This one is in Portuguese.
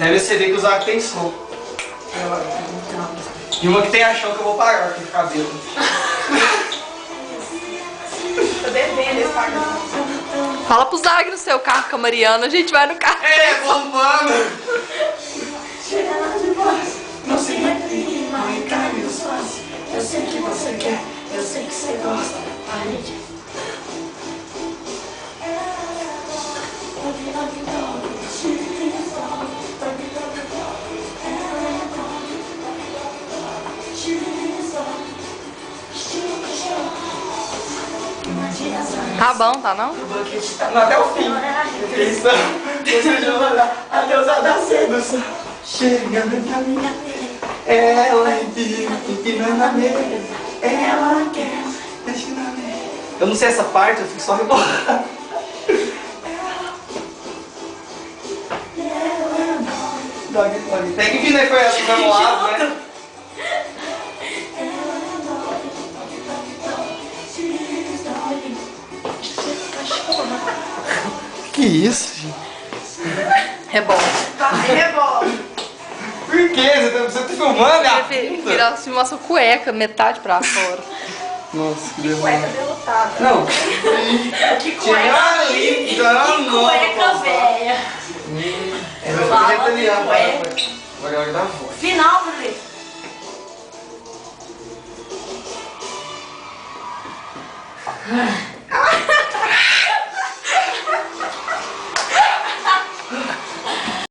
Deve ser que usar que tem som. E uma que tem achão que eu vou pagar com o cabelo. Tô devendo esse pagamento. Fala pro Zag no seu carro com a Mariana, a gente vai no carro. É, bombando! Chega lá de voz, não se reprime, não encarne os fãs. Eu sei que você quer, eu sei que você gosta. A gente. Tá bom, tá não? O banquete tá até o fim. Eles estão desejando a deusa da sedução. Chegando na minha mesa, ela empina na mesa, ela quer, deixa na mesa. Eu não sei essa parte, eu fico só rebolando. Dog. Tem que vir, né? Foi essa do mesmo lado, né? Que isso, gente? Rebola. Vai, rebola. Por quê? Você tá filmando, minha puta? Virar se mostra cueca, metade pra fora. Nossa, que Cueca derrotada. Não. Que Tinha ali, não. cueca velha. Ela Fala foi italiana, de vai. cueca. Agora dá voz. Final, Felipe.